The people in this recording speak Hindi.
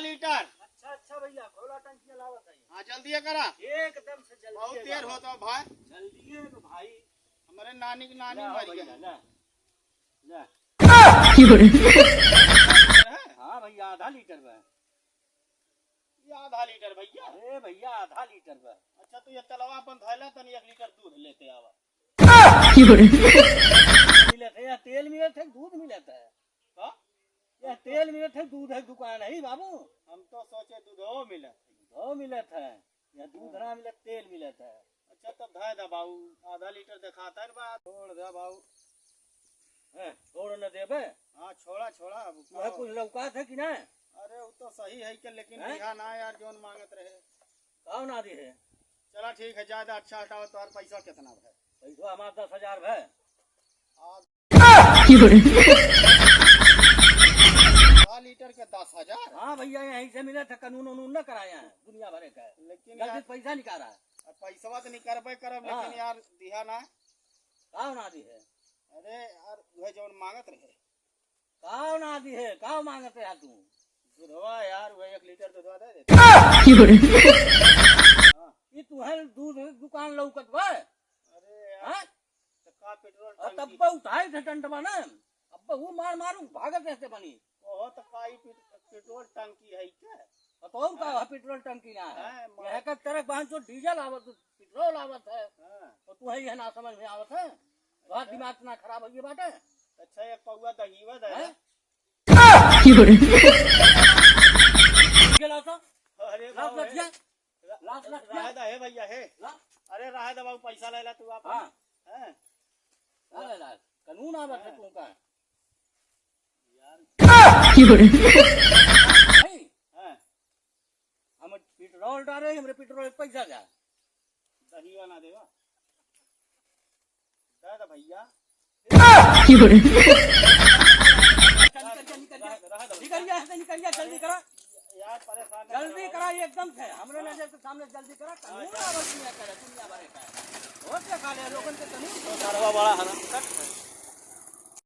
लीटर। अच्छा अच्छा भैया खोला टंकी लावत है। हाँ जल्दी करा, एकदम से जल्दी। बहुत देर होता भाई। जल्दी तो भाई हमारे नानी की नानी मर गई। हाँ भैया आधा लीटर में। ये आधा लीटर भैया। अरे भैया आधा लीटर में। अच्छा तो ये चलवा अपन धैला तन 1 लीटर दूध लेते आवा। मिलत है या तेल मिलत है दूध मिलत है। हाँ यह तेल मिलत है दूध है दुकान है बाबू। हम तो सोचे दूधो मिलत। दूधो मिलत है या दूध ना मिलत तेल मिलत है। अच्छा तो धाय दा बाबू, आधा लीटर दिखाता है बात। छोड़ दे बाबू। छोड़ न देबे। हाँ छोड़ा छोड़ा। वह कुछ लौकात है कि ना। अरे वो तो सही है कि, लेकिन दिहा ना यार जोन मांगत रहे। काव ना दी है। चला ठीक है, ज्यादा अच्छा हटाओ। तो पैसा कितना है? पैसा हमारा 10,000 है। 10 लीटर के 10,000। हाँ भैया यहीं से मिले थे, कानून उनून न कराया है दुनिया भरे का। लेकिन जल्दी पैसा निकाला है। पैसा तो नहीं करबे करब, लेकिन यार दिहा ना। काव ना दी है। अरे यार वह जोन मांगत रहे। काव ना दी है, काव मांगते है तू। दूधवा यार वह 1 लीटर दूधवा दे देते। ये तुहर दूध दुकान लौकत बा। अरे यार तो का पेट्रोल तब उठाए थे टंटवा ना। अब वो मार मारू भागत ऐसे बनी। ओहो तो काई पेट्रोल टंकी है क्या? तो और का पेट्रोल टंकी ना है। यह का तरह बहन जो डीजल आवत पेट्रोल आवत है। तो तू है ना समझ में आवत है। बहुत दिमाग ना खराब है ये बात है। अच्छा एक पौवा दहीवा दे। गेला तो अरे लाख रहा दा है भैया है। अरे रहा दा बाबू, पैसा ले ला तू आप। हां हैं कानून आवत है तू का हम पेट्रोल डाले हमरे पेट्रोल पैसा जा दहीवा ना देवा दादा भैया। निकलिया जल्दी करा यार परेशान जल्दी करा एकदम से हमरे नजर के सामने जल्दी करा। कानून आवत नहीं करे दुनिया भरे का। होते काले लोगन के कानून बड़ा हरा